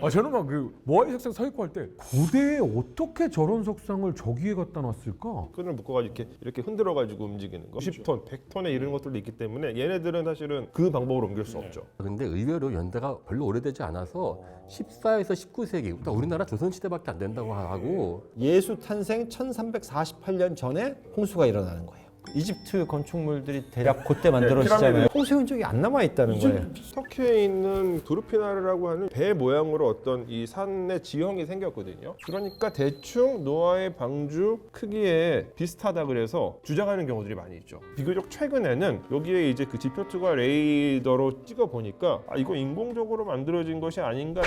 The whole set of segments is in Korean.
저는 막 그 모아이 석상 서 있고 할 때 고대에 어떻게 저런 석상을 저기에 갖다 놨을까? 끈을 묶어가지고 이렇게 흔들어가지고 움직이는 거. 90톤, 100톤에 이르는 것들도 있기 때문에 얘네들은 사실은 그 방법으로 옮길 수 없죠. 근데 의외로 연대가 별로 오래되지 않아서 14에서 19세기, 그러니까 우리나라 조선시대밖에 안 된다고 하고 예수 탄생 1348년 전에 홍수가 일어나는 거예요. 이집트 건축물들이 대략 그때 만들어지잖아요. 홍수 흔적이 안 남아 있다는 거예요. 터키에 있는 두르피나르라고 하는 배 모양으로 어떤 이 산의 지형이 생겼거든요. 그러니까 대충 노아의 방주 크기에 비슷하다 그래서 주장하는 경우들이 많이 있죠. 비교적 최근에는 여기에 이제 그 지표 투과 레이더로 찍어 보니까 이거 인공적으로 만들어진 것이 아닌가.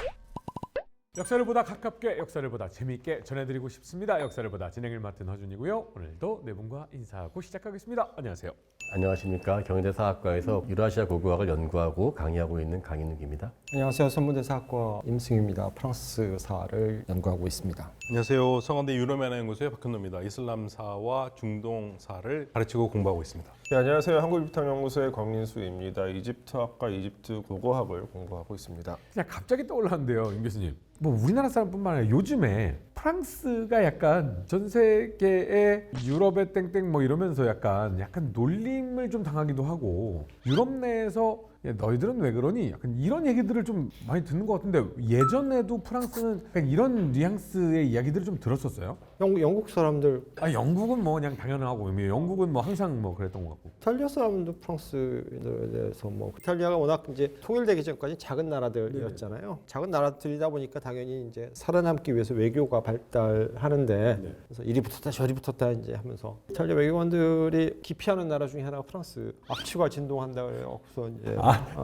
역사를 보다 가깝게, 역사를 보다 재미있게 전해드리고 싶습니다. 역사를 보다 진행을 맡은 허준이고요. 오늘도 네 분과 인사하고 시작하겠습니다. 안녕하세요. 안녕하십니까. 경희대사학과에서 유라시아 고고학을 연구하고 강의하고 있는 강인욱입니다. 안녕하세요. 선무대사학과 임승유입니다. 프랑스사를 연구하고 있습니다. 안녕하세요. 성원대 유럽연합연구소의 박현노입니다. 이슬람사와 중동사를 가르치고 공부하고 있습니다. 네, 안녕하세요. 한국이집트학연구소의 권민수입니다. 이집트학과 이집트 고고학을 공부하고 있습니다. 그냥 갑자기 떠올랐는데요, 임 교수님. 뭐 우리나라 사람뿐만 아니라 요즘에 프랑스가 약간 전 세계의 유럽의 땡땡 뭐 이러면서 약간 놀림을 좀 당하기도 하고 유럽 내에서 야, 너희들은 왜 그러니? 약간 이런 얘기들을 좀 많이 듣는 것 같은데 예전에도 프랑스는 약간 이런 뉘앙스의 이야기들을 좀 들었었어요? 영국 사람들, 영국은 뭐 그냥 당연하고 영국은 뭐 항상 뭐 그랬던 것 같고. 이탈리아 사람도 프랑스에 대해서 뭐 이탈리아가 워낙 이제 통일되기 전까지 작은 나라들이었잖아요. 작은 나라들이다 보니까 당연히 이제 살아남기 위해서 외교가 발달하는데 그래서 이리 붙었다 저리 붙었다 이제 하면서 이탈리아 외교관들이 기피하는 나라 중에 하나가 프랑스. 악취가 진동한다 그래요. 그래서 이제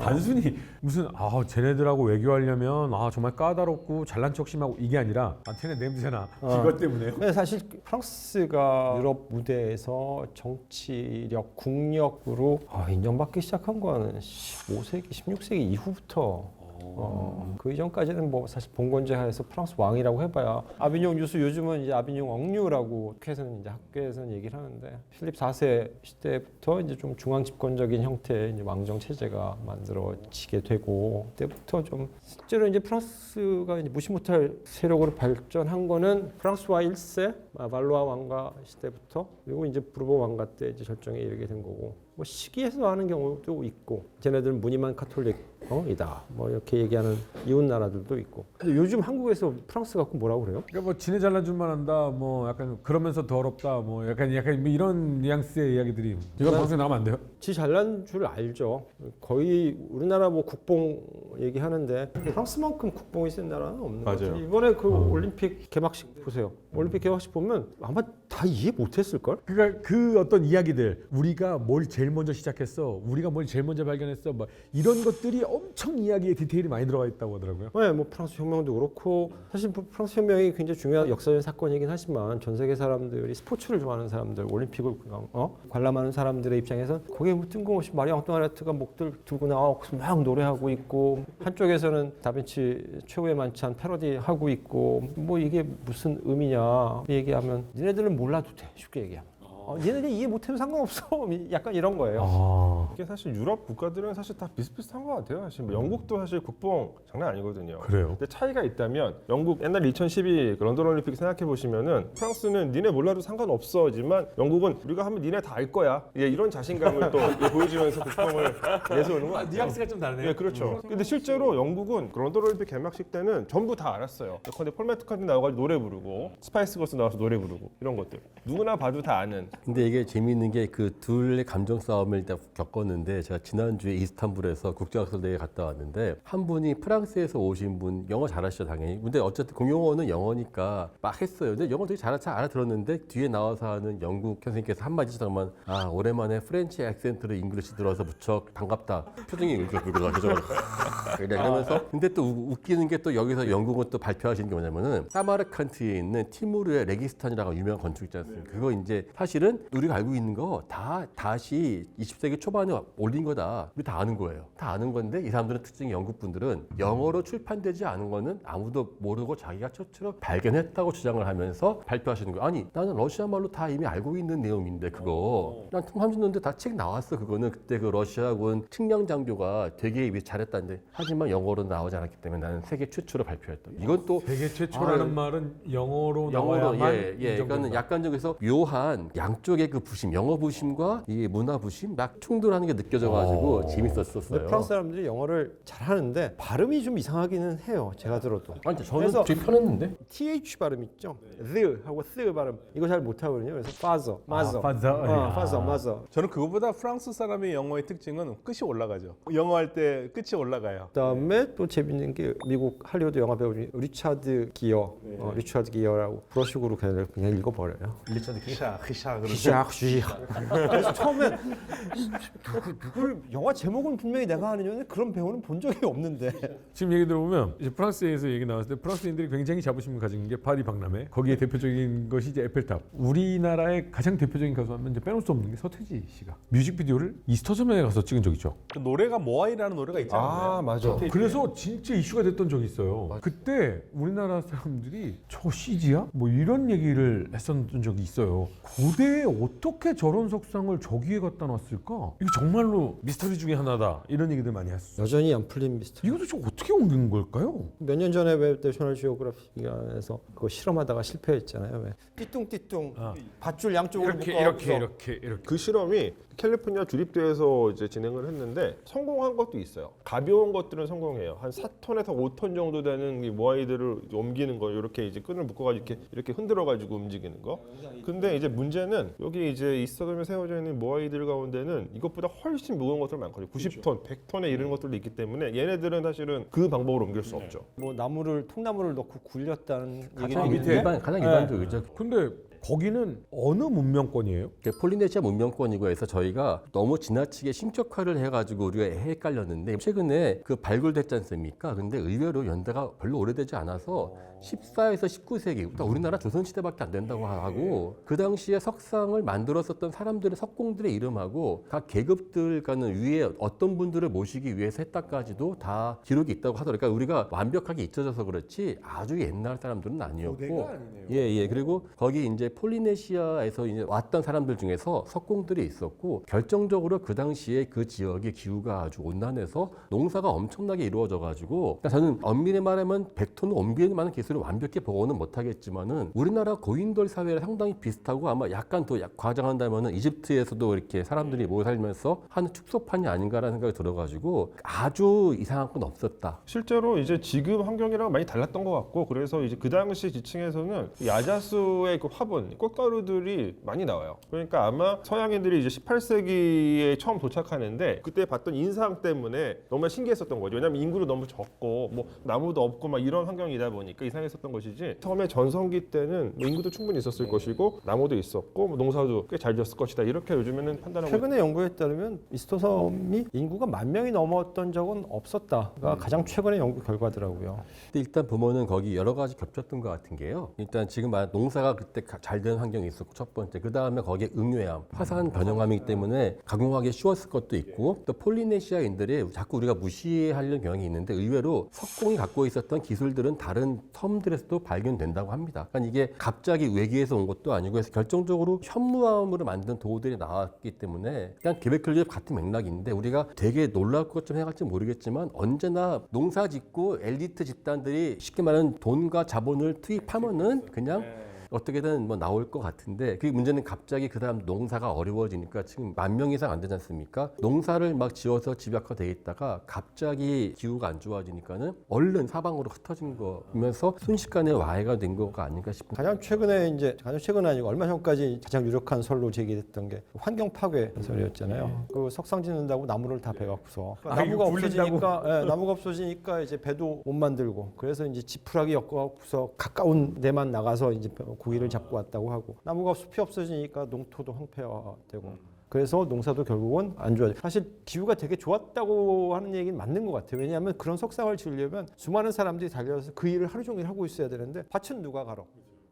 단순히 무슨 쟤네들하고 외교하려면 정말 까다롭고 잘난 척 심하고 이게 아니라 쟤네 냄새나 이것 때문에요. 근데 사실 프랑스가 유럽 무대에서 정치력, 국력으로 인정받기 시작한 거는 15세기, 16세기 이후부터 그 이전까지는 뭐 사실 봉건제하에서 프랑스 왕이라고 해봐야 아비뇽 유수, 요즘은 이제 아비뇽 억류라고 학교에서는 얘기를 하는데 필립 4세 시대부터 이제 좀 중앙 집권적인 형태의 이제 왕정 체제가 만들어지게 되고 그때부터 좀 실제로 이제 프랑스가 이제 무시 못할 세력으로 발전한 거는 프랑스와 1세 말로아 왕가 시대부터 그리고 이제 부르봉 왕가 때 이제 절정에 이르게 된 거고 뭐 시기에서 하는 경우도 있고 쟤네들은 무늬만 카톨릭이다 뭐 이렇게 얘기하는 이웃 나라들도 있고 근데 요즘 한국에서 프랑스 갖고 뭐라고 그래요? 그러니까 뭐 지네 잘난 줄만 한다 뭐 약간 그러면서 더럽다 뭐 약간 뭐 이런 뉘앙스의 이야기들이 이건 방송에 나가면 안 돼요? 지 잘난 줄 알죠. 거의 우리나라 뭐 국뽕 얘기하는데 프랑스만큼 국뽕이 센 나라는 없는 것 같아요. 이번에 그 올림픽 개막식 보세요. 올림픽 개막식 보면 아마 다 이해 못했을걸? 그러니까 그 어떤 이야기들 우리가 뭘 제일 먼저 시작했어 우리가 뭘 제일 먼저 발견했어 뭐 이런 것들이 엄청 이야기에 디테일이 많이 들어가 있다고 하더라고요. 네, 뭐 프랑스 혁명도 그렇고 사실 프랑스 혁명이 굉장히 중요한 역사적인 사건이긴 하지만 전 세계 사람들이 스포츠를 좋아하는 사람들 올림픽을 관람하는 사람들의 입장에서 거기에 뭐 뜬금없이 마리 앙뚜아네트가 목들 들고 나와서 막 노래하고 있고 한쪽에서는 다빈치 최후의 만찬 패러디하고 있고 뭐 이게 무슨 의미냐 얘기하면 니네들은 몰라도 돼 쉽게 얘기하면 얘네들 이해 못해도 상관없어 약간 이런 거예요. 이게 사실 유럽 국가들은 사실 다 비슷비슷한 것 같아요. 사실 뭐 영국도 사실 국뽕 장난 아니거든요. 그래요? 근데 차이가 있다면 영국 옛날 2012 런던 올림픽 생각해 보시면은 프랑스는 니네 몰라도 상관없어지만 영국은 우리가 하면 니네 다 알 거야. 이런 자신감을 또 보여주면서 국뽕을 내세우는 거 같아요. 뉘앙스가 좀 다르네요. 네, 그렇죠. 근데 실제로 영국은 런던 올림픽 개막식 때는 전부 다 알았어요. 근데 폴 매트카트니 나와가지고 노래 부르고 스파이스 걸스 나와서 노래 부르고 이런 것들 누구나 봐도 다 아는. 근데 이게 재미있는 게 그 둘의 감정 싸움을 일단 겪었는데 제가 지난주에 이스탄불에서 국제학술대회에 갔다 왔는데 한 분이 프랑스에서 오신 분 영어 잘하시죠 당연히. 근데 어쨌든 공용어는 영어니까 막 했어요. 근데 영어 되게 잘 알아들었는데 뒤에 나와서 하는 영국 선생님께서 한마디 하시더만 오랜만에 프렌치 액센트로 잉글리시 들어서 무척 반갑다. 표정이 붉어져 표정을 이러면서 근데 또 웃기는 게 또 여기서 영국은 또 발표하시는 게 뭐냐면은 사마르칸트에 있는 티무르의 레기스탄이라고 유명한 건축 있지 않습니까? 그거 이제 사실은 사실은 우리가 알고 있는 거 다 다시 20세기 초반에 올린 거다. 우리 다 아는 거예요. 다 아는 건데 이 사람들은 특징이 영국 분들은 영어로 출판되지 않은 거는 아무도 모르고 자기가 최초로 발견했다고 주장을 하면서 발표하시는 거예요. 아니 나는 러시아 말로 다 이미 알고 있는 내용인데 그거 난 30년대 다 책 나왔어. 그거는 그때 그 러시아군 측량 장교가 되게 잘했다는데 하지만 영어로 나오지 않았기 때문에 나는 세계 최초로 발표했다. 이건 또 세계 최초라는 말은 영어로 나와야만 그러니까는 인정된다. 약간 저기서 묘한 양쪽의 그 부심, 영어 부심과 이 문화 부심 막 충돌하는 게 느껴져가지고 재밌었었어요. 근데 프랑스 사람들이 영어를 잘하는데 발음이 좀 이상하기는 해요. 제가 들어도. 아니 저는 그래서 되게 편했는데. th 발음 있죠. the 하고 th 발음 이거 잘 못하거든요. 그래서 father, mother, father, mother. 저는 그거보다 프랑스 사람의 영어의 특징은 끝이 올라가죠. 영어 할 때 끝이 올라가요. 그다음에 또 재밌는 게 미국 할리우드 영화 배우 중에 리차드 기어, 리차드 기어라고 그런 식으로 그냥 읽어버려요. 리차드 기샤 그래서 처음에 누굴 영화 제목은 분명히 내가 아는 그런 배우는 본 적이 없는데 지금 얘기 들어보면 이제 프랑스에서 얘기 나왔을 때 프랑스인들이 굉장히 자부심을 가진 게 파리 박람회. 거기에 대표적인 것이 이제 에펠탑. 우리나라의 가장 대표적인 가수 하면 이제 빼놓을 수 없는 게 서태지 씨가 뮤직비디오를 이스터점에 가서 찍은 적 있죠. 그 노래가 모아이라는 노래가 있잖아요. 아 맞아. 그래서 진짜 이슈가 됐던 적이 있어요. 그때 우리나라 사람들이 저 CG야? 뭐 이런 얘기를 했었던 적이 있어요. 고대에 어떻게 저런 석상을 저기에 갖다 놨을까? 이게 정말로 미스터리 중에 하나다. 이런 얘기들 많이 했어요. 여전히 안 풀린 미스터리. 이거 도대체 어떻게 옮긴 걸까요? 몇 년 전에 왜 내셔널 지오그래피에서 그거 실험하다가 실패했잖아요. 왜 띠뚱띠뚱 밧줄 양쪽으로 이렇게 그 실험이 캘리포니아 주립대에서 이제 진행을 했는데 성공한 것도 있어요. 가벼운 것들은 성공해요. 한 4톤에서 5톤 정도 되는 이 모아이들을 옮기는 거, 이렇게 이제 끈을 묶어가지고 이렇게 흔들어가지고 움직이는 거. 근데 이제 문제는 여기 이제 이스터점에 세워져 있는 모아이들 가운데는 이것보다 훨씬 무거운 것들 많거든요. 90톤, 100톤에 이르는 것들도 있기 때문에 얘네들은 사실은 그 방법으로 옮길 수 없죠. 뭐 통나무를 넣고 굴렸다는 가장 얘기는 밑에. 있는데 가장 일반적이죠. 근데 거기는 어느 문명권이에요? 폴리네시아 문명권이고 해서 저희가 너무 지나치게 신격화를 해가지고 우리가 헷갈렸는데 최근에 그 발굴됐지 않습니까? 근데 의외로 연대가 별로 오래되지 않아서 14에서 19세기, 그러니까 우리나라 조선시대밖에 안 된다고 하고 그 당시에 석상을 만들었었던 사람들의 석공들의 이름하고 각 계급들과는 위에 어떤 분들을 모시기 위해서 했다까지도 다 기록이 있다고 하더라고요. 그러니까 우리가 완벽하게 잊혀져서 그렇지 아주 옛날 사람들은 아니었고 예. 그리고 거기 이제 폴리네시아에서 이제 왔던 사람들 중에서 석공들이 있었고 결정적으로 그 당시에 그 지역의 기후가 아주 온난해서 농사가 엄청나게 이루어져 가지고 그러니까 저는 엄밀히 말하면 100톤을 옮기는 만한 기술을 완벽히 보고는 못하겠지만은 우리나라 고인돌 사회랑 상당히 비슷하고 아마 약간 더 과장한다면은 이집트에서도 이렇게 사람들이 모여 살면서 하는 축소판이 아닌가라는 생각이 들어가지고 아주 이상한 건 없었다. 실제로 이제 지금 환경이랑 많이 달랐던 것 같고, 그래서 이제 그 당시 지층에서는 야자수의 그 화분, 꽃가루들이 많이 나와요. 그러니까 아마 서양인들이 이제 18세기에 처음 도착하는데 그때 봤던 인상 때문에 너무 신기했었던 거죠. 왜냐면 인구도 너무 적고 뭐 나무도 없고 막 이런 환경이다 보니까 이상했었던 것이지, 처음에 전성기 때는 뭐 인구도 충분히 있었을 것이고 나무도 있었고 뭐 농사도 꽤 잘 지었을 것이다, 이렇게 요즘에는 판단하고 최근에 연구에 따르면 이스터섬이 인구가 10,000명이 넘었던 적은 없었다가 가장 최근의 연구 결과더라고요. 근데 일단 보면은 거기 여러 가지 겹쳤던 것 같은 게요. 일단 지금 농사가 그때 잘 되는 환경이 있었고 첫 번째, 그 다음에 거기에 응외암, 화산 변형암이기 때문에 가공하기 쉬웠을 것도 있고 또 폴리네시아인들이 자꾸 우리가 무시하려는 경향이 있는데 의외로 석공이 갖고 있었던 기술들은 다른 섬들에서도 발견된다고 합니다. 그러니까 이게 갑자기 외계에서 온 것도 아니고 해서 결정적으로 현무암으로 만든 도구들이 나왔기 때문에 그냥 계획클립 같은 맥락인데 우리가 되게 놀라울 것 좀 해갈지 모르겠지만 언제나 농사 짓고 엘리트 집단들이 쉽게 말하는 돈과 자본을 투입하면은 그냥 어떻게든 뭐 나올 것 같은데 그 문제는 갑자기 그 다음 농사가 어려워지니까 지금 10,000명 이상 안 되지 않습니까? 농사를 막 지어서 집약화돼 있다가 갑자기 기후가 안 좋아지니까는 얼른 사방으로 흩어진 거면서 순식간에 와해가 된 거가 아닌가 싶습니다. 가장 최근 아니고 얼마 전까지 가장 유력한 설로 제기됐던 게 환경 파괴 설이었잖아요. 그 석상 짓는다고 나무를 다 베갖고서 나무가 없어지니까 이제 배도 못 만들고 그래서 이제 지푸라기 엮어갖고서 가까운 데만 나가서 이제 고기를 잡고 왔다고 하고 나무가 숲이 없어지니까 농토도 황폐화되고 그래서 농사도 결국은 안 좋아져요. 사실 기후가 되게 좋았다고 하는 얘기는 맞는 것 같아요. 왜냐하면 그런 석상을 지으려면 수많은 사람들이 달려서 그 일을 하루 종일 하고 있어야 되는데 밭은 누가 갈아?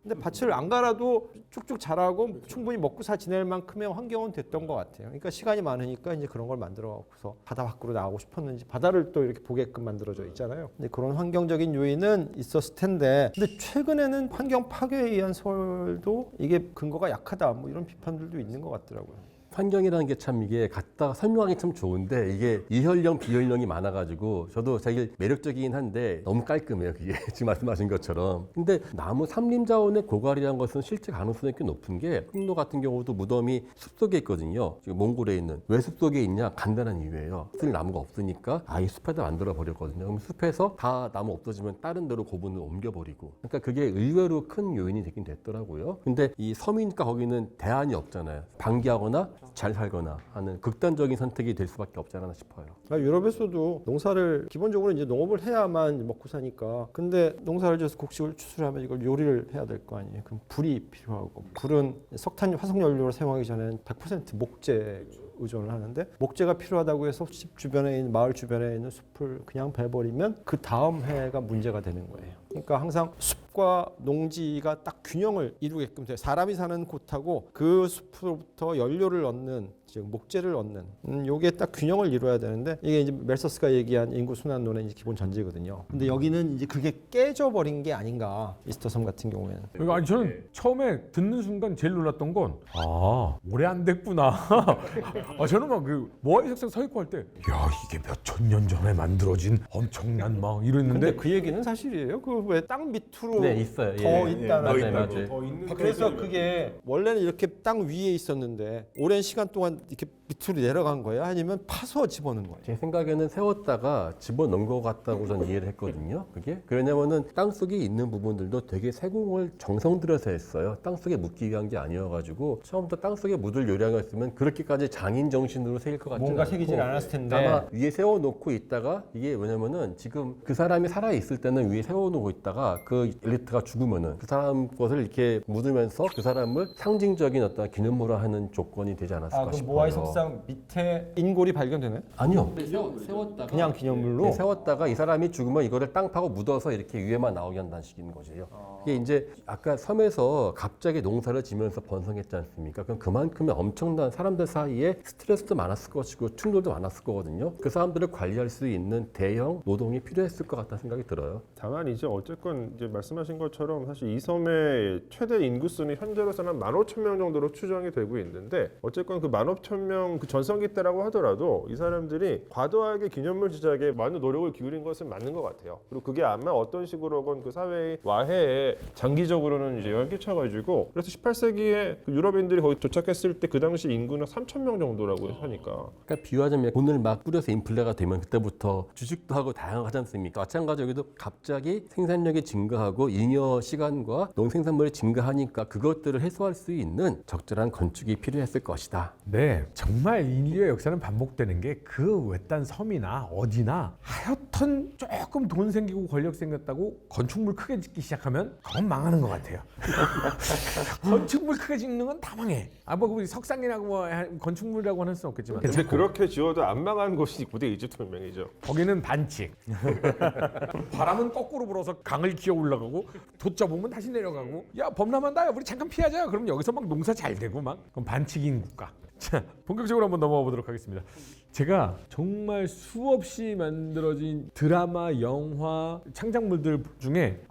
근데 밭을 안 갈아도 쭉쭉 자라고 충분히 먹고 사 지낼 만큼의 환경은 됐던 것 같아요. 그러니까 시간이 많으니까 이제 그런 걸 만들어 갖고서 바다 밖으로 나가고 싶었는지 바다를 또 이렇게 보게끔 만들어져 있잖아요. 근데 그런 환경적인 요인은 있었을 텐데, 근데 최근에는 환경 파괴에 의한 설도 이게 근거가 약하다 뭐 이런 비판들도 있는 것 같더라고요. 환경이라는 게 참 이게 갖다가 설명하기 참 좋은데 이게 이혈령 비혈령이 많아가지고 저도 되게 매력적이긴 한데 너무 깔끔해요 그게 지금 말씀하신 것처럼. 근데 나무 삼림자원의 고갈이라는 것은 실제 가능성이 꽤 높은 게 흑로 같은 경우도 무덤이 숲속에 있거든요. 지금 몽골에 있는. 왜 숲속에 있냐? 간단한 이유예요. 쓸 나무가 없으니까 아예 숲에다 만들어 버렸거든요. 그럼 숲에서 다 나무 없어지면 다른 데로 고분을 옮겨버리고, 그러니까 그게 의외로 큰 요인이 되긴 됐더라고요. 근데 이 섬이니까 거기는 대안이 없잖아요. 방기하거나 잘 살거나 하는 극단적인 선택이 될 수밖에 없지 않나 싶어요. 유럽에서도 농사를 기본적으로 이제 농업을 해야만 먹고 사니까, 근데 농사를 지어서 곡식을 추출하면 이걸 요리를 해야 될 거 아니에요. 그럼 불이 필요하고, 불은 석탄 화석 연료를 사용하기 전에는 100% 목재 의존을 하는데, 목재가 필요하다고 해서 집 주변에 있는 마을 주변에 있는 숲을 그냥 베버리면 그 다음 해가 문제가 되는 거예요. 그러니까 항상 숲과 농지가 딱 균형을 이루게끔 돼요. 사람이 사는 곳하고 그 숲으로부터 연료를 얻는, 즉 목재를 얻는, 요게 딱 균형을 이루어야 되는데, 이게 이제 멜서스가 얘기한 인구 순환론의 이제 기본 전제거든요. 근데 여기는 이제 그게 깨져버린 게 아닌가, 이스터섬 같은 경우에는. 그러니까 아니 저는 처음에 듣는 순간 제일 놀랐던 건 오래 안 됐구나. 저는 막 그 모아이 석상 서 있고 할 때 야 이게 몇 천 년 전에 만들어진 엄청난 막 이랬는데 근데 그 얘기는 사실이에요. 그 왜 땅 밑으로 네, 있어요. 더 예. 있다는. 맞아요. 그래서 그게 원래는 이렇게 땅 위에 있었는데 오랜 시간 동안 이렇게 밑으로 내려간 거예요? 아니면 파서 집어넣은 거예요? 제 생각에는 세웠다가 집어넣은 것 같다고 전 이해를 했거든요. 그게 왜냐면은 땅속에 있는 부분들도 되게 세공을 정성 들여서 했어요. 땅속에 묻기 위한 게 아니어가지고 처음부터 땅속에 묻을 요량이었으면 그렇게까지 장인 정신으로 새길 것 같지는 뭔가 않고, 새기질 않았을 텐데. 아마 위에 세워놓고 있다가, 이게 왜냐면은 지금 그 사람이 살아 있을 때는 위에 세워놓고 있다가 그 엘리트가 죽으면은 그 사람 것을 이렇게 묻으면서 그 사람을 상징적인 어떤 기념으로 하는 조건이 되지 않았을까 그럼 싶어요. 모아이 석상 밑에 인골이 발견되나요? 아니요. 세웠다가 그냥 기념물로? 네, 세웠다가 이 사람이 죽으면 이거를 땅 파고 묻어서 이렇게 위에만 나오게 한다는 식인 거죠. 이게 이제 아까 섬에서 갑자기 농사를 지면서 번성했지 않습니까? 그럼 그만큼의 엄청난 사람들 사이에 스트레스도 많았을 것이고 충돌도 많았을 거거든요. 그 사람들을 관리할 수 있는 대형 노동이 필요했을 것 같다는 생각이 들어요. 다만 이제 어쨌건 이제 말씀하신 것처럼 사실 이 섬의 최대 인구수는 현재로서는 15,000명 정도로 추정이 되고 있는데, 어쨌건 그 15,000명 그 전성기 때라고 하더라도 이 사람들이 과도하게 기념물 제작에 많은 노력을 기울인 것은 맞는 것 같아요. 그리고 그게 아마 어떤 식으로건 그 사회의 와해에 장기적으로는 이제 영향을 끼쳐가지고, 그래서 18세기에 그 유럽인들이 거기 도착했을 때 그 당시 인구는 3,000명 정도라고 하니까. 그러니까 비유하자면 돈을 막 뿌려서 인플레가 되면 그때부터 주식도 하고 다양하지 않습니까? 마찬가지로 여기도 갑자기 생산력이 증가하고 잉여 시간과 농생산물이 증가하니까 그것들을 해소할 수 있는 적절한 건축이 필요했을 것이다. 네, 정말 인류의 역사는 반복되는 게 그 외딴 섬이나 어디나 하여튼 조금 돈 생기고 권력 생겼다고 건축물 크게 짓기 시작하면 그건 망하는 것 같아요. 건축물 크게 짓는 건 다 망해. 뭐 우리 석상이라고 뭐 건축물이라고 할 수는 없겠지만 근데 그렇게 지어도 안 망한 곳이 고대 이집트 문명이죠. 거기는 반칙. 바람은 거꾸로 불어서 강을 기어 올라가고 돛자 보면 다시 내려가고, 야 범람한다, 우리 잠깐 피하자. 그럼 여기서 막 농사 잘 되고 막, 그럼 반칙인 국가. 자, 본격적으로 한번 넘어가 보도록 하겠습니다. 제가 정말 수없이 만들어진 드라마, 영화, 창작물들 중에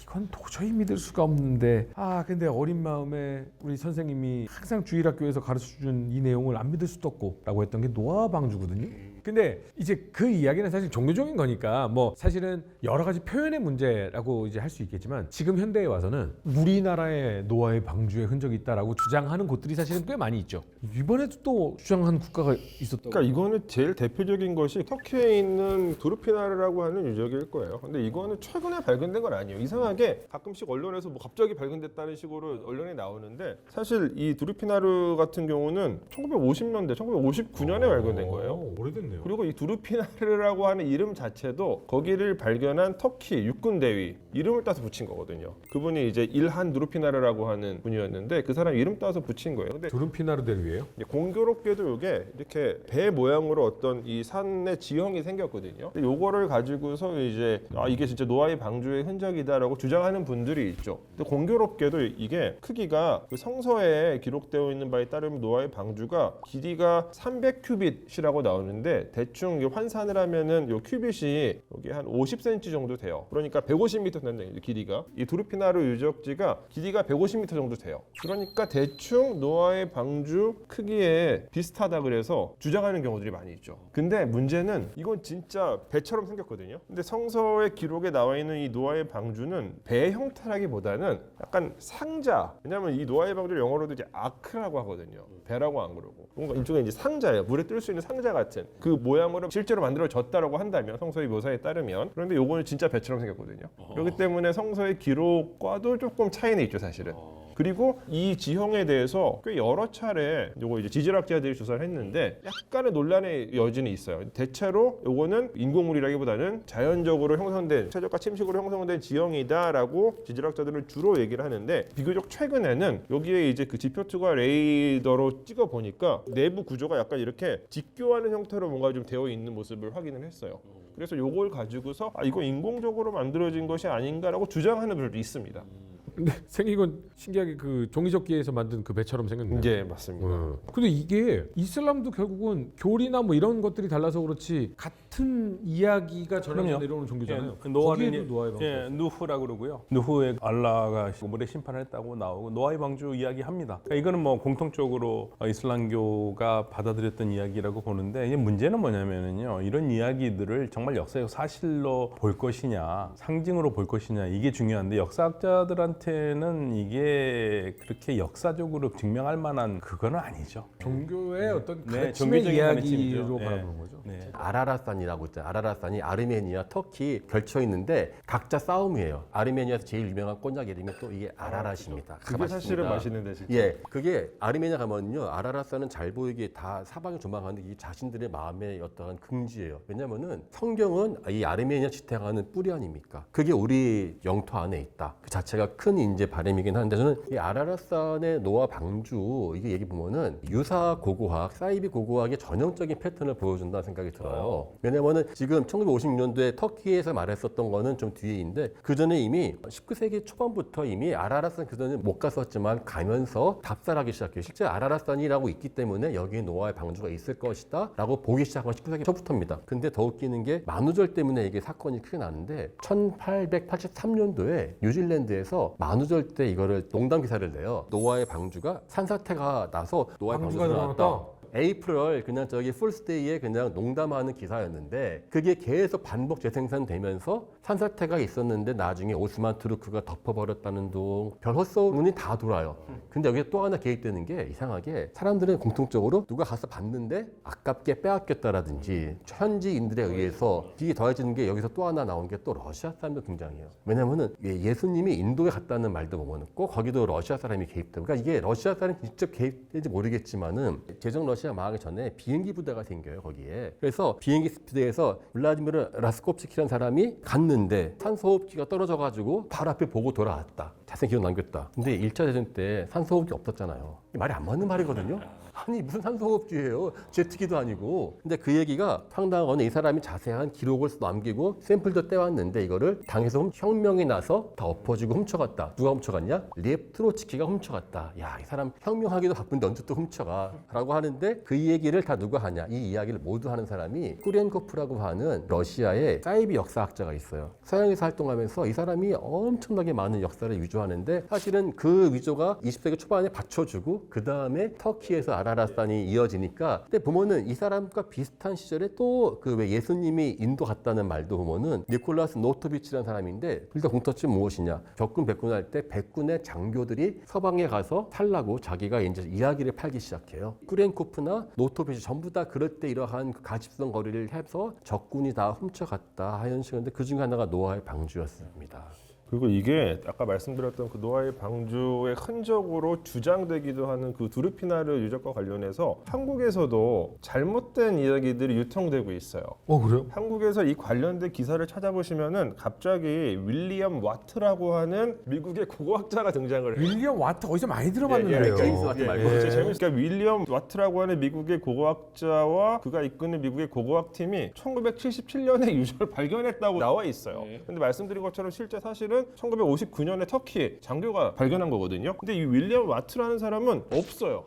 이건 도저히 믿을 수가 없는데, 근데 어린 마음에 우리 선생님이 항상 주일학교에서 가르쳐준 이 내용을 안 믿을 수도 없고 라고 했던 게 노아 방주거든요. 근데 이제 그 이야기는 사실 종교적인 거니까 뭐 사실은 여러 가지 표현의 문제라고 이제 할 수 있겠지만, 지금 현대에 와서는 우리나라에 노아의 방주의 흔적이 있다라고 주장하는 곳들이 사실은 꽤 많이 있죠. 이번에도 또 주장한 국가가 있었다고. 그러니까 이거는 제일 대표적인 것이 터키에 있는 두르피나르라고 하는 유적일 거예요. 근데 이거는 최근에 발견된 건 아니에요. 이상하게 가끔씩 언론에서 뭐 갑자기 발견됐다는 식으로 언론에 나오는데, 사실 이 두르피나르 같은 경우는 1950년대, 1959년에 발견된 거예요. 오래됐네요. 그리고 이 두르피나르라고 하는 이름 자체도 거기를 발견한 터키 육군 대위 이름을 따서 붙인 거거든요. 그분이 이제 일한 누르피나르라고 하는 분이었는데 그 사람 이름 따서 붙인 거예요. 근데 두른피나르 대류예요? 이제 공교롭게도 이게 이렇게 배 모양으로 어떤 이 산의 지형이 생겼거든요. 근데 요거를 가지고서 이제 이게 진짜 노아의 방주의 흔적이다라고 주장하는 분들이 있죠. 근데 공교롭게도 이게 크기가 그 성서에 기록되어 있는 바에 따르면 노아의 방주가 길이가 300큐빗이라고 나오는데 대충 이게 환산을 하면은 요 큐빗이 여기 한 50cm 정도 돼요. 그러니까 150m 된다. 길이가 이 두르피나르 유적지가 길이가 150m 정도 돼요. 그러니까 대충 노아의 방주 크기에 비슷하다 그래서 주장하는 경우들이 많이 있죠. 근데 문제는 이건 진짜 배처럼 생겼거든요. 근데 성서의 기록에 나와 있는 이 노아의 방주는 배 형태라기보다는 약간 상자. 왜냐하면 이 노아의 방주를 영어로도 이제 아크라고 하거든요. 배라고 안 그러고 뭔가 일종의 이제 상자예요. 물에 뜰 수 있는 상자 같은 그 모양으로 실제로 만들어졌다라고 한다면 성서의 묘사에 따르면. 그런데 요거는 진짜 배처럼 생겼거든요. 그렇기 때문에 성서의 기록과도 조금 차이는 있죠, 사실은. 그리고 이 지형에 대해서 꽤 여러 차례 요거 이제 지질학자들이 조사를 했는데 약간의 논란의 여지는 있어요. 대체로 요거는 인공물이라기보다는 자연적으로 형성된 최저가 침식으로 형성된 지형이다라고 지질학자들은 주로 얘기를 하는데 비교적 최근에는 여기에 이제 그 지표투과 레이더로 찍어 보니까 내부 구조가 약간 이렇게 직교하는 형태로 뭔가 좀 되어 있는 모습을 확인을 했어요. 그래서 요걸 가지고서 이거 인공적으로 만들어진 것이 아닌가라고 주장하는 분들도 있습니다. 근데 생긴 건 신기하게 그 종이접기에서 만든 그 배처럼 생겼네요. 네, 맞습니다. 근데 이게 이슬람도 결국은 교리나 뭐 이런 것들이 달라서 그렇지 같은 이야기가 전해져 그럼요. 내려오는 종교잖아요. 예, 노아는 거기에도 노아의 방주. 예, 누후라고 그러고요. 누후에 알라가 물의 심판을 했다고 나오고 노아의 방주 이야기합니다. 그러니까 이거는 뭐 공통적으로 이슬람교가 받아들였던 이야기라고 보는데 이게 문제는 뭐냐면은요. 이런 이야기들을 정말 역사적 사실로 볼 것이냐, 상징으로 볼 것이냐 이게 중요한데 역사학자들한테는 이게 그렇게 역사적으로 증명할 만한 그거는 아니죠. 종교의 어떤 네, 가르침의 종교적인 이야기로 가르침이죠. 바라보는 거죠. 네. 아라라산이라고 있잖아요. 아라라산이 아르메니아, 터키 걸쳐 있는데 각자 싸움이에요. 아르메니아에서 제일 유명한 곤약 이름이 또 이게 아라라시입니다. 그게 사실은 맛있는데 진짜. 예, 그게 아르메니아 가면요, 아라라산은 잘 보이게 다 사방에 조망하는데 이 자신들의 마음의 어떠한 긍지예요. 왜냐면은 성경은 이 아르메니아 지탱하는 뿌리 아닙니까? 그게 우리 영토 안에 있다. 그 자체가 큰 이제 바람이긴 한데 저는 이 아라라산의 노아 방주 이게 얘기 보면은 유사 고고학, 사이비 고고학의 전형적인 패턴을 보여준다는 생각이 들어요. 왜냐면은 지금 1956년도에 터키에서 말했었던 거는 좀 뒤에인데 그 전에 이미 19세기 초반부터 이미 아라라산 그 전에 못 갔었지만 가면서 답사하기 시작해요. 실제 아라라산이라고 있기 때문에 여기에 노아의 방주가 있을 것이다 라고 보기 시작한 19세기 초부터입니다. 근데 더 웃기는 게 만우절 때문에 이게 사건이 크게 나는데 1883년도에 뉴질랜드에서 만우절 때 이거를 농담 기사를 내요. 노아의 방주가 산사태가 나서 노아의 방주가 나왔다. 에이프럴 그냥 저기 풀스데이에 그냥 농담하는 기사였는데 그게 계속 반복 재생산되면서 산사태가 있었는데 나중에 오스만 투르크가 덮어버렸다는 둥 별 헛소문이 다 돌아요. 근데 여기에 또 하나 개입되는 게 이상하게 사람들은 공통적으로 누가 가서 봤는데 아깝게 빼앗겼다라든지 현지인들에 의해서 이게 더해지는 게 여기서 또 하나 나온 게 또 러시아 사람도 등장해요. 왜냐면은 예수님이 인도에 갔다는 말도 보면 꼭 거기도 러시아 사람이 개입되고 그러니까 이게 러시아 사람이 직접 개입된지 모르겠지만은 제정 러시아 망하기 전에 비행기 부대가 생겨요 거기에. 그래서 비행기 부대에서 블라디미르 라스콥스키라는 사람이 갔는데 산소호흡기가 떨어져가지고 바로 앞에 보고 돌아왔다. 자세히 기록 남겼다. 근데 1차 대전 때 산소호흡기 없었잖아요. 말이 안 맞는 말이거든요. 아니 무슨 산소호흡기예요. 제트기도 아니고. 근데 그 얘기가 상당한 거는 이 사람이 자세한 기록을 남기고 샘플도 떼왔는데 이거를 당에서 혁명이 나서 다 엎어지고 훔쳐갔다. 누가 훔쳐갔냐? 리에프 트로츠키가 훔쳐갔다. 야, 이 사람 혁명하기도 바쁜데 언제 또 훔쳐가? 라고 하는데 그 얘기를 다 누가 하냐? 이 이야기를 모두 하는 사람이 쿠렌코프라고 하는 러시아의 사이비 역사학자가 있어요. 서양에서 활동하면서 이 사람이 엄청나게 많은 역사를 위조하는데 사실은 그 위조가 20세기 초반에 받쳐주고 그 다음에 터키에서 아라라산이 이어지니까 근데 보면은 이 사람과 비슷한 시절에 또 그 왜 예수님이 인도 갔다는 말도 보면은 니콜라스 노토비치라는 사람인데 일단 공통점이 무엇이냐 적군 백군할 때 백군의 장교들이 서방에 가서 살라고 자기가 이제 이야기를 팔기 시작해요. 쿠렌코프나 노토비치 전부 다 그럴 때 이러한 그 가십성 거리를 해서 적군이 다 훔쳐갔다 하는 식인데 그 중에 하나가 노아의 방주였습니다. 그리고 이게 아까 말씀드렸던 그 노아의 방주의 흔적으로 주장되기도 하는 그 두르피나르 유적과 관련해서 한국에서도 잘못된 이야기들이 유통되고 있어요. 그래요? 한국에서 이 관련된 기사를 찾아보시면은 갑자기 윌리엄 와트라고 하는 미국의 고고학자가 등장을 해요. 윌리엄 와트 어디서 많이 들어봤는데요. 제임스 와트 말고. 진짜 재밌으니까 윌리엄 와트라고 하는 미국의 고고학자와 그가 이끄는 미국의 고고학 팀이 1977년에 유적을 발견했다고 나와 있어요. 근데 말씀드린 것처럼 실제 사실은 1959년에 터키 장교가 발견한 거거든요. 근데 이 윌리엄 와트라는 사람은 없어요.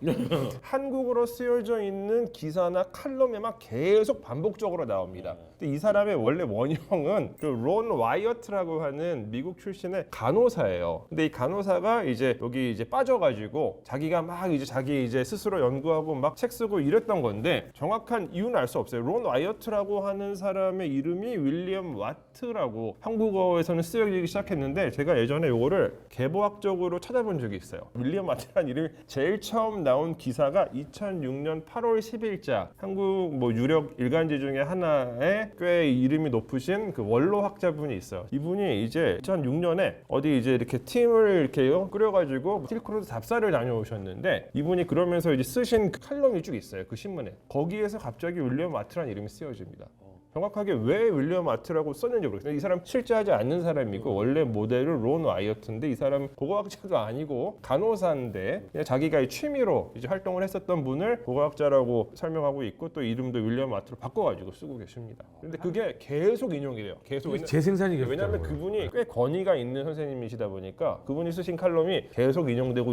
한국어로 쓰여져 있는 기사나 칼럼에만 계속 반복적으로 나옵니다. 근데 이 사람의 원래 원형은 그 론 와이어트라고 하는 미국 출신의 간호사예요. 근데 이 간호사가 이제 여기 이제 빠져가지고 자기가 막 이제 자기 이제 스스로 연구하고 막 책 쓰고 이랬던 건데 정확한 이유는 알 수 없어요. 론 와이어트라고 하는 사람의 이름이 윌리엄 와트라고 한국어에서는 쓰여지기 시작했는데 제가 예전에 이거를 개보학적으로 찾아본 적이 있어요. 윌리엄 와트라는 이름이 제일 처음 나온 기사가 2006년 8월 10일자 한국 뭐 유력 일간지 중에 하나에 꽤 이름이 높으신 그 원로 학자분이 있어요. 이분이 이제 2006년에 어디 이제 이렇게 팀을 이렇게 꾸려가지고 실크로드 답사를 다녀오셨는데 이분이 그러면서 이제 쓰신 그 칼럼이 쭉 있어요. 그 신문에. 거기에서 갑자기 윌리엄 와트라는 이름이 쓰여집니다. 정확하게 왜 윌리엄 와트라고 썼는지 모르겠어요. 이 사람 실제하지 않는 사람이고 원래 모델은 론 와이어트인데 이 사람 고고학자도 아니고 간호사인데 그냥 자기가 이 취미로 이제 활동을 했었던 분을 고고학자라고 설명하고 있고 또 이름도 윌리엄 와트로 바꿔가지고 쓰고 계십니다. 근데 그게 계속 인용이 돼요. 계속 재생산이 왜냐하면 그분이 꽤 권위가 있는 선생님이시다 보니까 그분이 쓰신 칼럼이 계속 인용되고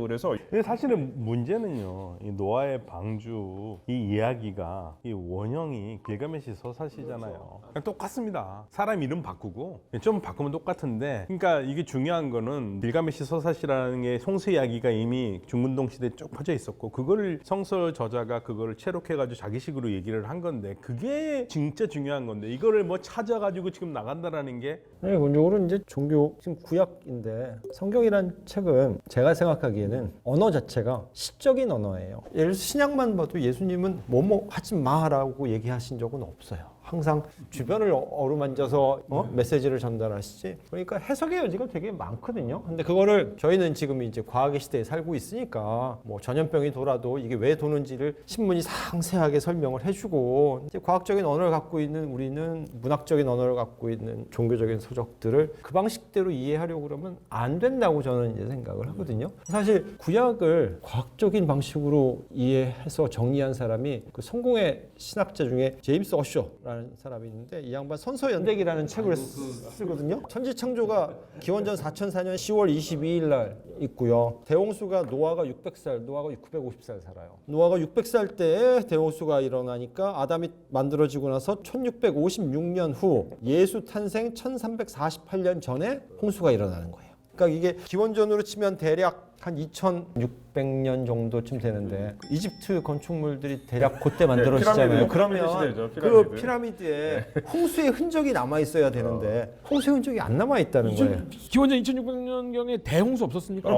그래서 근데 사실은 문제는요. 이 노아의 방주 이 이야기가 이 원형이 길가메시 서사시잖아요. 그냥 똑같습니다. 사람 이름 바꾸고 좀 바꾸면 똑같은데, 그러니까 이게 중요한 거는 길가메시 서사시라는 게 송수 이야기가 이미 중근동 시대에 쭉 퍼져 있었고 그거를 성서 저자가 그거를 채록해가지고 자기식으로 얘기를 한 건데 그게 진짜 중요한 건데 이거를 뭐 찾아가지고 지금 나간다라는 게 네, 기본적으로 이제 종교 지금 구약인데 성경이란 책은 제가 생각하기에는 언어 자체가 시적인 언어예요. 예를 들어서 신약만 봐도 예수님은 뭐뭐 하지 마라고 얘기하신 적은 없어요. 항상 주변을 어루만져서 메시지를 전달하시지. 그러니까 해석의 여지가 되게 많거든요. 근데 그거를 저희는 지금 이제 과학의 시대에 살고 있으니까 뭐 전염병이 돌아도 이게 왜 도는지를 신문이 상세하게 설명을 해주고 이제 과학적인 언어를 갖고 있는 우리는 문학적인 언어를 갖고 있는 종교적인 서적들을 그 방식대로 이해하려고 그러면 안 된다고 저는 이제 생각을 하거든요. 사실 구약을 과학적인 방식으로 이해해서 정리한 사람이 그 성공의 신학자 중에 제임스 어셔라는 사람이 있는데 이 양반 선서연대기라는 책을 쓰거든요. 천지창조가 기원전 4004년 10월 22일 날 있고요. 대홍수가 노아가 600살, 노아가 950살 살아요. 노아가 600살 때에 대홍수가 일어나니까 아담이 만들어지고 나서 1656년 후 예수 탄생 1348년 전에 홍수가 일어나는 거예요. 그러니까 이게 기원전으로 치면 대략 한 2600년 정도쯤 되는데 이집트 건축물들이 대략 그때 만들어지잖아요. 그러면 그 피라미드에 홍수의 흔적이 남아 있어야 되는데 홍수의 흔적이 안 남아 있다는 거예요. 기원전 2600년경에 대홍수 없었습니까?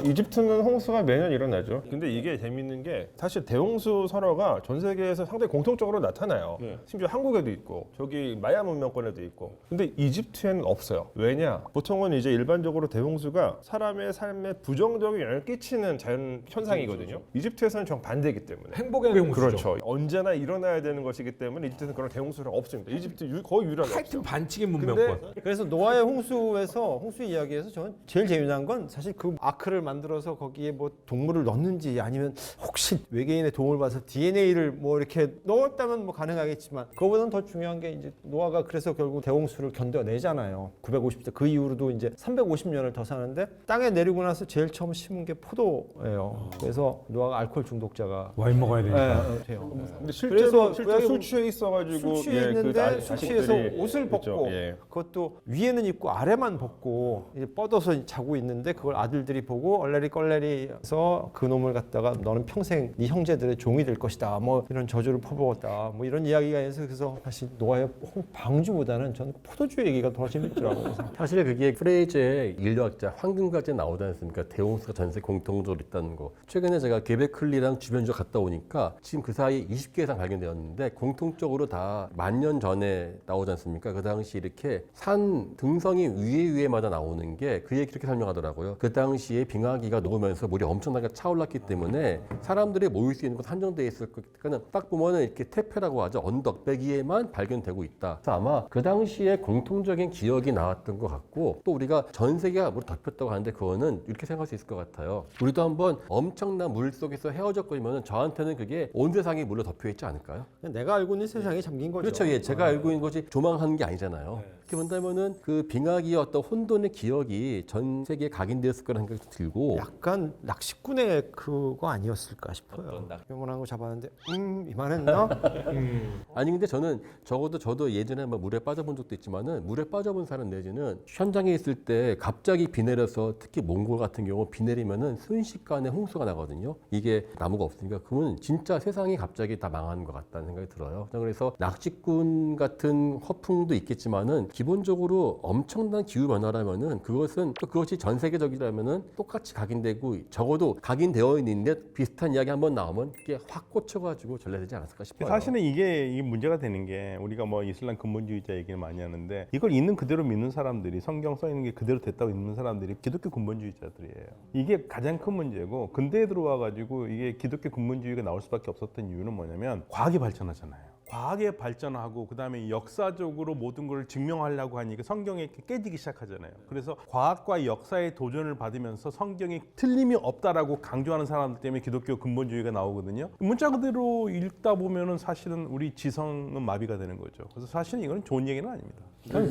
이집트는 홍수가 매년 일어나죠. 근데 이게 재밌는 게 사실 대홍수 설화가 전 세계에서 상당히 공통적으로 나타나요. 심지어 한국에도 있고 저기 마야 문명권에도 있고. 근데 이집트에는 없어요. 왜냐? 보통은 이제 일반적으로 대홍수가 사람의 삶에 부정적인 영향을 끼치는 자연 현상이거든요. 이집트에서는 정반대이기 때문에. 행복의 대홍수죠. 그렇죠. 언제나 일어나야 되는 것이기 때문에 이집트는 그런 대홍수가 없습니다. 이집트 거의 유일하게 하여튼 없어요. 반칙의 문명권. 그래서 노아의 홍수에서 홍수 이야기에서 저는 제일 재미난 건 사실 그 아크를 만들어서 거기에 뭐 동물을 넣는지 아니면 혹시 외계인의 도움을 받아서 DNA를 뭐 이렇게 넣었다면 뭐 가능하겠지만 그거보다는 더 중요한 게 이제 노아가 그래서 결국 대홍수를 견뎌내잖아요. 950대 그 이후로도 이제 350년을 더 사는데 땅에 내리고 나서 제일 처음 심은 게 포도예요. 그래서 노아가 알코올 중독자가 와인 먹어야 되니까. 돼요. 근데 실제로 그래서 술 취해 있어가지고 술 취해 있는데 술 취해서 옷을 벗고 그렇죠. 그것도 위에는 입고 아래만 벗고 이제 뻗어서 자고 있는데 그걸 아들들이 보고 얼레리 껄레리해서 그 놈을 갖다가 너는 평생 네 형제들의 종이 될 것이다. 뭐 이런 저주를 퍼부었다. 뭐 이런 이야기가 있어서 그래서 사실 노아의 방주보다는 저는 포도주 얘기가 더 재밌더라고요. 사실 그게 프레이저의 인류학자 황금각제 나오던 않습니까? 대홍수가 전세 공통적으로 있다는 거. 최근에 제가 게베클리랑 주변 지역 갔다 오니까 지금 그 사이 20개 이상 발견되었는데 공통적으로 다 1000년 전에 나오지 않습니까? 그 당시 이렇게 산 등성이 위에마다 나오는 게 그 얘기 그렇게 설명하더라고요. 그 당시에 빙하기가 녹으면서 물이 엄청나게 차올랐기 때문에 사람들이 모일 수 있는 곳 한정되어 있을 거니까 딱 보면은 이렇게 태페라고 하죠. 언덕배기에만 발견되고 있다. 그래서 아마 그 당시에 공통적인 기억이 나왔던 것 같고 또 우리가 전 세계가 물을 덮였다고 하는데 그거는 이렇게 생각할 수 있을 것 같아요. 우리도 한번 엄청난 물 속에서 헤어졌거리면 저한테는 그게 온 세상이 물로 덮여 있지 않을까요? 그냥 내가 알고 있는 세상에 잠긴 거죠. 그렇죠. 예, 제가 알고 있는 것이 조망하는 게 아니잖아요. 이렇게 본다면은 그 빙하기의 어떤 혼돈의 기억이 전 세계에 각인되었을 거라는 생각이 들고 약간 낚시꾼의 그거 아니었을까 싶어요. 요만한 거 잡았는데 이만했나? 아니 근데 저는 적어도 저도 예전에 막 물에 빠져본 적도 있지만은 물에 빠져본 사람 내지는 현장에 있을 때 갑자기 비 내려서 특히 몽골 같은 경우 비 내리면은 순식간에 홍수가 나거든요. 이게 나무가 없으니까 그러면 진짜 세상이 갑자기 다 망하는 것 같다는 생각이 들어요. 그래서 낚시꾼 같은 허풍도 있겠지만은 기본적으로 엄청난 기후 변화라면은 그것은 또 그것이 전 세계적이라면은 똑같이 각인되고 적어도 각인되어 있는데 비슷한 이야기 한번 나오면 그게 확 꽂혀가지고 전래되지 않았을까 싶어요. 사실은 이게 문제가 되는 게 우리가 뭐 이슬람 근본주의자 얘기를 많이 하는데 이걸 있는 그대로 믿는 사람들이 성경 써 있는 게 그대로 됐다고 믿는 사람들이 기독교 근본주의자들이에요. 이게 가장 큰 문제고 근대에 들어와 가지고 이게 기독교 근본주의가 나올 수밖에 없었던 이유는 뭐냐면 과학이 발전하잖아요. 과학에 발전하고 그다음에 역사적으로 모든 걸 증명하려고 하니까 성경이 이렇게 깨지기 시작하잖아요. 그래서 과학과 역사의 도전을 받으면서 성경이 틀림이 없다라고 강조하는 사람들 때문에 기독교 근본주의가 나오거든요. 문자 그대로 읽다 보면은 사실은 우리 지성은 마비가 되는 거죠. 그래서 사실은 이건 좋은 얘기는 아닙니다.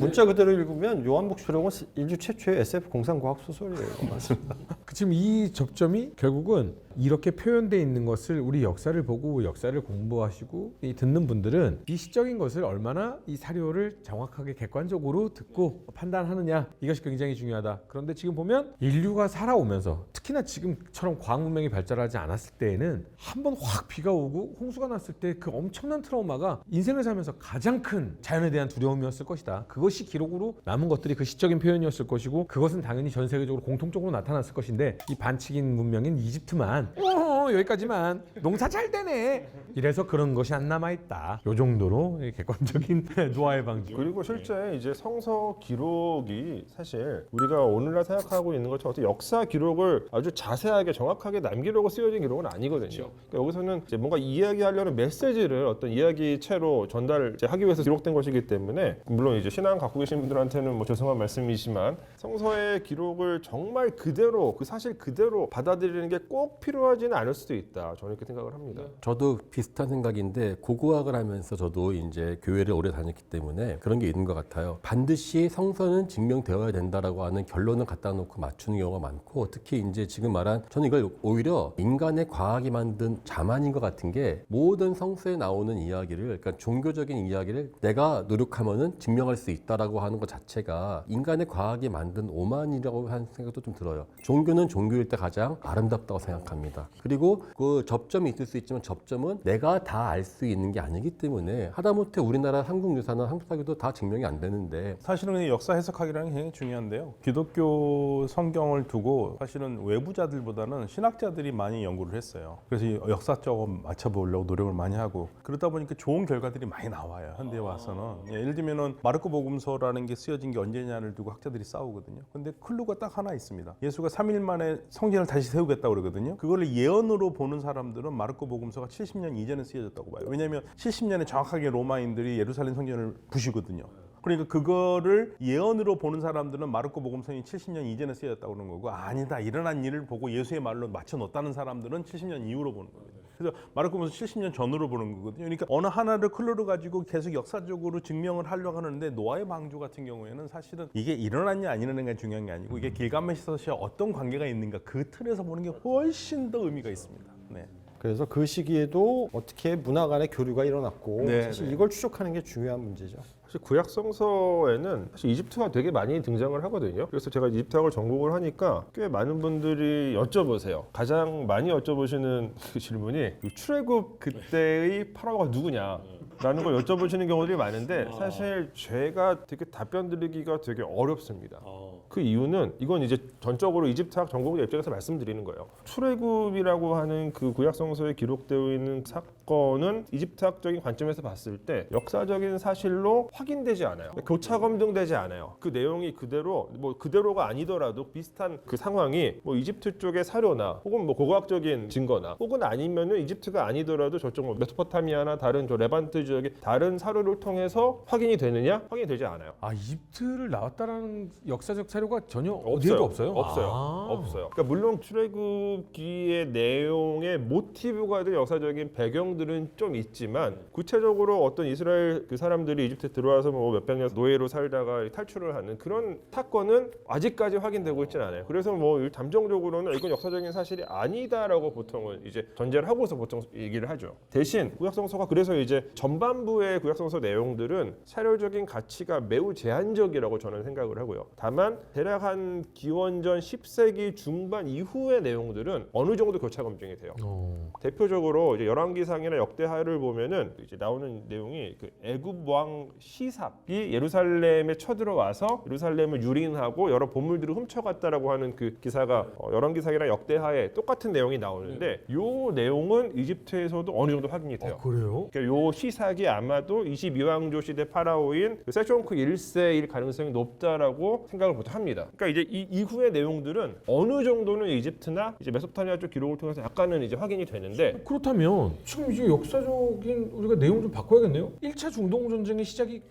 문자 그대로 읽으면 요한복수록은 인류 최초의 SF 공상과학 소설이에요. 맞습니다. 지금 이 접점이 결국은 이렇게 표현되어 있는 것을 우리 역사를 보고 역사를 공부하시고 이 듣는 분들은 이 시적인 것을 얼마나 이 사료를 정확하게 객관적으로 듣고 판단하느냐 이것이 굉장히 중요하다. 그런데 지금 보면 인류가 살아오면서 특히나 지금처럼 과학 문명이 발달하지 않았을 때에는 한번 확 비가 오고 홍수가 났을 때 그 엄청난 트라우마가 인생을 살면서 가장 큰 자연에 대한 두려움이었을 것이다. 그것이 기록으로 남은 것들이 그 시적인 표현이었을 것이고 그것은 당연히 전 세계적으로 공통적으로 나타났을 것인데 이 반칙인 문명인 이집트만 여기까지만 농사 잘 되네 이래서 그런 것이 안 남아있다. 요 정도로 객관적인 노아의 방주. 그리고 실제 이제 성서 기록이 사실 우리가 오늘날 생각하고 있는 것처럼 어떤 역사 기록을 아주 자세하게 정확하게 남기려고 쓰여진 기록은 아니거든요. 그러니까 여기서는 이제 뭔가 이야기하려는 메시지를 어떤 이야기체로 전달하기 위해서 기록된 것이기 때문에 물론 이제 신앙 갖고 계신 분들한테는 뭐 죄송한 말씀이지만 성서의 기록을 정말 그대로 그 사실 그대로 받아들이는 게 꼭 필요하지는 않을 수도 있다. 저는 이렇게 생각을 합니다. 저도 비슷한 생각인데 고고학을 하면서 저도 이제 교회를 오래 다녔기 때문에 그런 게 있는 것 같아요. 반드시 성서는 증명되어야 된다라고 하는 결론을 갖다 놓고 맞추는 경우가 많고 특히 이제 지금 말한 저는 이걸 오히려 인간의 과학이 만든 자만인 것 같은 게 모든 성서에 나오는 이야기를 그러니까 종교적인 이야기를 내가 노력하면은 증명할 수 있다라고 하는 것 자체가 인간의 과학이 만든 오만이라고 하는 생각도 좀 들어요. 종교는 종교일 때 가장 아름답다고 생각합니다. 그리고 그 접점이 있을 수 있지만 접점은 내가 다 알 수 있는 게 아니기 때문에 하다못해 우리나라 한국유사나 한국사기도 다 증명이 안 되는데 사실은 그냥 역사 해석하기라는 게 굉장히 중요한데요. 기독교 성경을 두고 사실은 외부자들보다는 신학자들이 많이 연구를 했어요. 그래서 역사적으로 맞춰보려고 노력을 많이 하고 그러다 보니까 좋은 결과들이 많이 나와요. 현대에 와서는. 예를 들면은 마르코 복음서라는 게 쓰여진 게 언제냐를 두고 학자들이 싸우거든요. 근데 클루가 딱 하나 있습니다. 예수가 3일 만에 성전을 다시 세우겠다고 그러거든요. 그거를 예언으로 보는 사람들은 마르코 복음서가 70년 이전에 쓰여졌다고 봐요. 왜냐하면 70년에 정확하게 로마인들이 예루살렘 성전을 부시거든요. 그러니까 그거를 예언으로 보는 사람들은 마르코 복음서이 70년 이전에 쓰여졌다고 그러는 거고 아니다 일어난 일을 보고 예수의 말로 맞춰 놓았다는 사람들은 70년 이후로 보는 겁니다. 그래서 마르코 복음서 70년 전으로 보는 거거든요. 그러니까 어느 하나를 클로로 가지고 계속 역사적으로 증명을 하려고 하는데 노아의 방주 같은 경우에는 사실은 이게 일어났냐 안 일어났냐가 중요한 게 아니고 이게 길가메시와 어떤 관계가 있는가 그 틀에서 보는 게 훨씬 더 의미가 있습니다. 네. 그래서 그 시기에도 어떻게 문화 간의 교류가 일어났고 네, 사실 네. 이걸 추적하는 게 중요한 문제죠. 사실 구약 성서에는 사실 이집트가 되게 많이 등장을 하거든요. 그래서 제가 이집트학을 전공을 하니까 꽤 많은 분들이 여쭤보세요. 가장 많이 여쭤보시는 그 질문이 출애굽 그때의 파라오가 누구냐? 라는 걸 여쭤보시는 경우들이 많은데 사실 제가 되게 답변 드리기가 되게 어렵습니다. 그 이유는 이건 이제 전적으로 이집트학 전공자 입장에서 말씀드리는 거예요. 출애굽이라고 하는 그 구약 성서에 기록되어 있는 사건은 이집트학적인 관점에서 봤을 때 역사적인 사실로 확인되지 않아요. 교차 검증되지 않아요. 그 내용이 그대로 뭐 그대로가 아니더라도 비슷한 그 상황이 뭐 이집트 쪽의 사료나 혹은 뭐 고고학적인 증거나 혹은 아니면은 이집트가 아니더라도 저쪽 뭐 메소포타미아나 다른 저 레반트 지역의 다른 사료를 통해서 확인이 되느냐? 확인이 되지 않아요. 아 이집트를 나왔다라는 역사적 사료가 전혀 어디에도 없어요? 없어요. 아. 없어요. 그러니까 물론 출애굽기의 내용의 모티브가 된 역사적인 배경들은 좀 있지만 구체적으로 어떤 이스라엘 그 사람들이 이집트에 들어와서 뭐 몇백 년 노예로 살다가 탈출을 하는 그런 사건은 아직까지 확인되고 있지는 않아요. 그래서 뭐 잠정적으로는 이건 역사적인 사실이 아니다라고 보통은 이제 전제를 하고서 보통 얘기를 하죠. 대신 구약성서가 그래서 이제 전반부의 구약성서 내용들은 사료적인 가치가 매우 제한적이라고 저는 생각을 하고요. 다만 대략 한 기원전 10세기 중반 이후의 내용들은 어느 정도 교차 검증이 돼요. 대표적으로 이제 열왕기상이나 역대하를 보면은 이제 나오는 내용이 그 애굽 왕 시삽이 예루살렘에 쳐들어와서 예루살렘을 유린하고 여러 보물들을 훔쳐갔다라고 하는 그 기사가 열왕기상이나 역대하에 똑같은 내용이 나오는데 요 내용은 이집트에서도 어느 정도 확인이 돼요. 그래요? 그러니까 요 시삭이 아마도 22왕조 시대 파라오인 그 세종크 1세일 가능성이 높다라고 생각을 보통 합니다. 그러니까 이제 이 이후의 내용들은 어느 정도는 이집트나 이제 메소포타미아 쪽 기록을 통해서 약간은 이제 확인이 되는데 그렇다면 지금 이제 역사적인 우리가 내용 좀 바꿔야겠네요. 1차 중동 전쟁의 시작이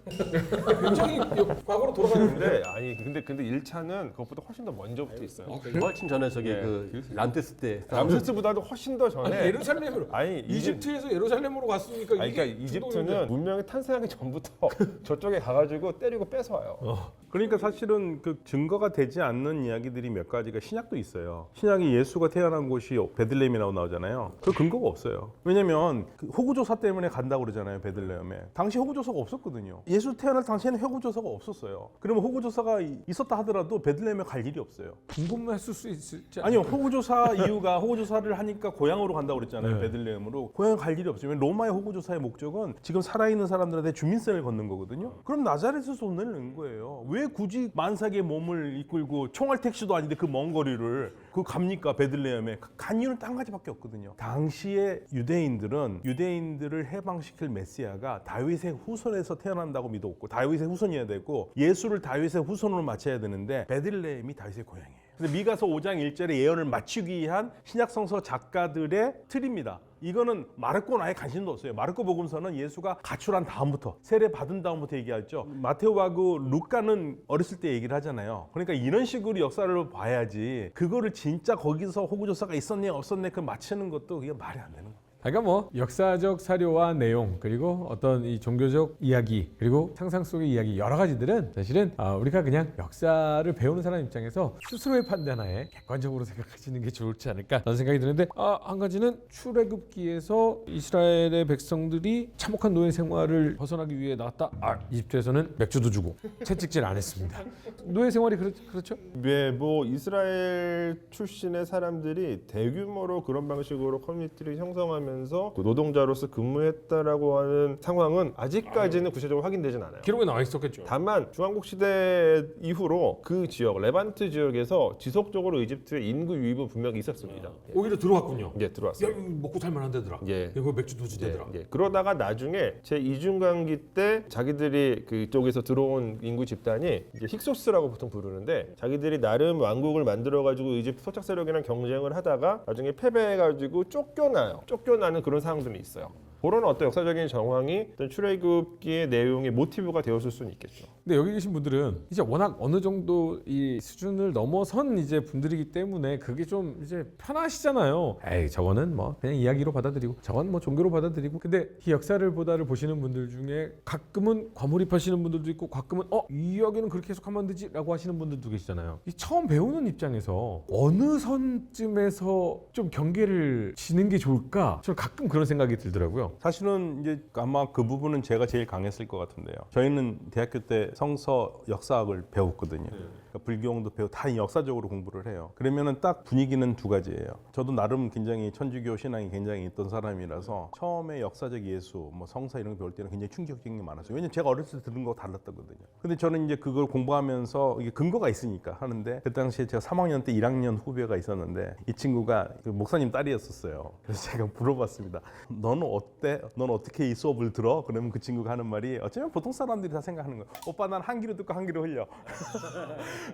굉장히 과거로 돌아가는데 근데 1차는 그것보다 훨씬 더 먼저부터 있어요. 훨씬 전에 저기 그 람세스 때 람세스보다도 훨씬 더 전에 예루살렘으로 이집트에서 예루살렘으로 갔으니까 그러니까 이게 이집트는 문명이 탄생하기 전부터 저쪽에 가가지고 때리고 뺏어와요. 그러니까 사실은 그 증거가 되지 않는 이야기들이 몇 가지가 신약도 있어요. 신약이 예수가 태어난 곳이 베들레헴이라고 나오잖아요. 그 근거가 없어요. 왜냐면 그 호구조사 때문에 간다고 그러잖아요. 베들레헴에. 당시 호구조사가 없었거든요. 예수 태어날 당시에는 호구조사가 없었어요. 그러면 호구조사가 있었다 하더라도 베들레헴에 갈 일이 없어요. 궁금했을 수 있지 아니요. 호구조사 이유가 호구조사를 하니까 고향으로 간다고 그랬잖아요. 네. 베들레헴으로. 고향 갈 일이 없어요. 로마의 호구조사의 목적은 지금 살아있는 사람들한테 주민세를 걷는 거거든요. 그럼 나자렛에서 돈을 낸 거예요. 왜 굳이 만삭의 몸을 이끌고 총알 택시도 아닌데 그 먼 거리를 그 갑니까? 베들레헴에. 간 이유는 딱 가지밖에 없거든요. 당시에 유대인들을 해방시킬 메시아가 다윗의 후손에서 태어난다고 믿었고 다윗의 후손이어야 되고 예수를 다윗의 후손으로 맞춰야 되는데 베들레헴이 다윗의 고향이에요. 근데 미가서 5장 1절의 예언을 맞추기 위한 신약성서 작가들의 틀입니다. 이거는 마르코는 아예 관심도 없어요. 마르코 복음서는 예수가 가출한 다음부터 세례 받은 다음부터 얘기하죠. 마테오하고 루카는 어렸을 때 얘기를 하잖아요. 그러니까 이런 식으로 역사를 봐야지 그거를 진짜 거기서 호구조사가 있었네 없었네 그 맞추는 것도 그게 말이 안 되는 거예요. 그러니까 뭐 역사적 사료와 내용 그리고 어떤 이 종교적 이야기 그리고 상상 속의 이야기 여러 가지들은 사실은 우리가 그냥 역사를 배우는 사람 입장에서 스스로의 판단하에 객관적으로 생각하시는 게 좋지 않을까 그런 생각이 드는데 한 가지는 출애굽기에서 이스라엘의 백성들이 참혹한 노예 생활을 벗어나기 위해 나왔다. 이집트에서는 맥주도 주고 채찍질 안 했습니다. 노예 생활이 그렇죠? 네, 뭐 이스라엘 출신의 사람들이 대규모로 그런 방식으로 커뮤니티를 형성하면서 그 노동자로서 근무했다라고 하는 상황은 아직까지는 구체적으로 확인되진 않아요. 기록에 나와 있었겠죠. 다만 중왕국 시대 이후로 그 지역 레반트 지역에서 지속적으로 이집트의 인구 유입은 분명히 있었습니다. 오히려 들어왔군요. 예, 들어왔어요. 야, 이거 먹고 살만한 데더라. 예. 이거 맥주도 주대더라. 예. 그러다가 나중에 제 이중간기 때 자기들이 그쪽에서 들어온 인구 집단이 이제 힉소스라고 보통 부르는데 자기들이 나름 왕국을 만들어가지고 이집트 토착 세력이랑 경쟁을 하다가 나중에 패배해가지고 쫓겨나는 그런 상황들이 있어요. 그런 어떤 역사적인 정황이 어떤 출애굽기의 내용의 모티브가 되었을 수는 있겠죠. 근데 여기 계신 분들은 이제 워낙 어느 정도 이 수준을 넘어선 이제 분들이기 때문에 그게 좀 이제 편하시잖아요. 에이 저거는 뭐 그냥 이야기로 받아들이고 저건 뭐 종교로 받아들이고 근데 이 역사를 보시는 분들 중에 가끔은 과몰입하시는 분들도 있고 가끔은 이 이야기는 그렇게 해석하면 안 되지 라고 하시는 분들도 계시잖아요. 이 처음 배우는 입장에서 어느 선쯤에서 좀 경계를 지는 게 좋을까? 저는 가끔 그런 생각이 들더라고요. 사실은 이제 아마 그 부분은 제가 제일 강했을 것 같은데요. 저희는 대학교 때 성서 역사학을 배웠거든요. 그러니까 불교도 배우 다 역사적으로 공부를 해요. 그러면은 딱 분위기는 두 가지예요. 저도 나름 굉장히 천주교 신앙이 굉장히 있던 사람이라서 처음에 역사적 예수, 뭐 성사 이런 거 배울 때는 굉장히 충격적인 게 많았어요. 왜냐면 제가 어렸을 때 들은 거 달랐거든요. 근데 저는 이제 그걸 공부하면서 이게 근거가 있으니까 하는데 그 당시에 제가 3학년 때 1학년 후배가 있었는데 이 친구가 그 목사님 딸이었었어요. 그래서 제가 물어봤습니다. 너는 어때? 넌 어떻게 이 수업을 들어? 그러면 그 친구가 하는 말이 어쩌면 보통 사람들이 다 생각하는 거예요. 오빠 난 한 귀로 듣고 한 귀로 흘려.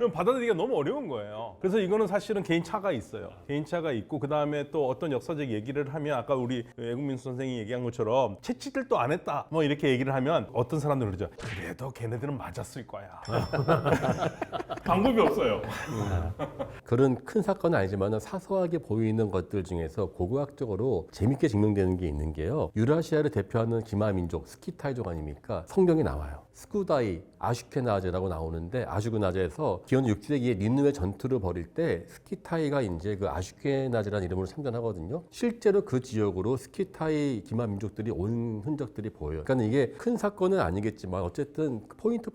그럼 받아들이기가 너무 어려운 거예요. 그래서 이거는 사실은 개인차가 있어요. 개인차가 있고 그 다음에 또 어떤 역사적 얘기를 하면 아까 우리 애국민수 선생이 얘기한 것처럼 채찍질도 안 했다 뭐 이렇게 얘기를 하면 어떤 사람들은 그러죠. 그래도 걔네들은 맞았을 거야. 방법이 없어요. 그런 큰 사건은 아니지만 사소하게 보이는 것들 중에서 고고학적으로 재밌게 증명되는 게 있는 게요. 유라시아를 대표하는 기마 민족 스키타이족 아닙니까? 성경에 나와요. 스쿠다이 아슈케나제라고 나오는데 아슈케나제에서 기원 6세기에 니누에 전투를 벌일 때 스키타이가 이제 그 아슈케나제라는 이름으로 참전하거든요. 실제로 그 지역으로 스키타이 기마 민족들이 온 흔적들이 보여요. 그러니까 이게 큰 사건은 아니겠지만 어쨌든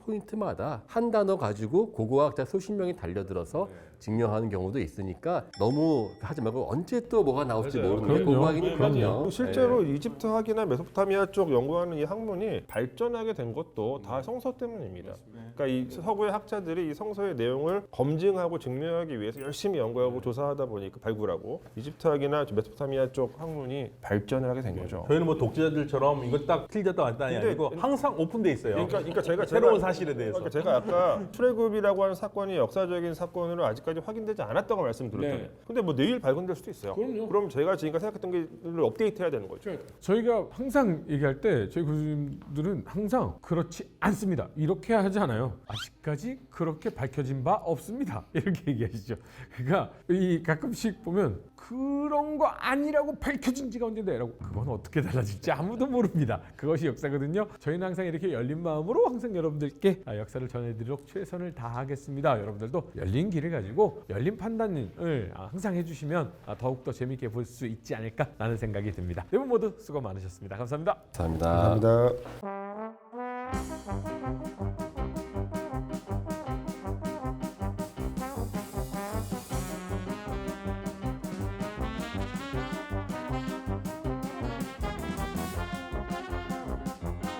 포인트마다 한 단어 가지고 고고학자 수십 명이 달려들어서 증명하는 경우도 있으니까 너무 하지 말고 언제 또 뭐가 나올지 맞아요. 모르는데 그럼요. 고고학이니 그럼요. 실제로 이집트학이나 메소포타미아 쪽 연구하는 이 학문이 발전하게 된 것도 다 성서 때문입니다. 그러니까 이 서구의 학자들이 이 성서의 내용을 검증하고 증명하기 위해서 열심히 연구하고 조사하다 보니까 발굴하고 이집트학이나 메소포타미아 쪽 학문이 발전을 하게 된 거죠. 저희는 뭐 독재자들처럼 이거 딱 틀렸다 왔다이 근데- 아니고 항상 오픈돼 있어요. 그러니까 제가 새로운 사실에 대해서. 그러니까 제가 아까 출애굽이라고 하는 사건이 역사적인 사건으로 아직까지 확인되지 않았다고 말씀드렸잖아요. 네. 근데 뭐 내일 발견될 수도 있어요. 그럼요. 그럼 제가 지금까지 생각했던 게 업데이트해야 되는 거죠. 저희가 항상 얘기할 때 저희 교수님들은 항상 그렇지 않습니다. 이렇게 하지 않아요. 아직까지 그렇게 밝혀진 바 없습니다. 이렇게 얘기하시죠. 그러니까 이 가끔씩 보면 그런 거 아니라고 밝혀진 지가 언젠데라고 그건 어떻게 달라질지 아무도 모릅니다. 그것이 역사거든요. 저희는 항상 이렇게 열린 마음으로 항상 여러분들께 역사를 전해드리도록 최선을 다하겠습니다. 여러분들도 열린 길을 가지고 열린 판단을 항상 해주시면 더욱더 재미있게 볼 수 있지 않을까라는 생각이 듭니다. 네 분 모두 수고 많으셨습니다. 감사합니다. 감사합니다. 감사합니다.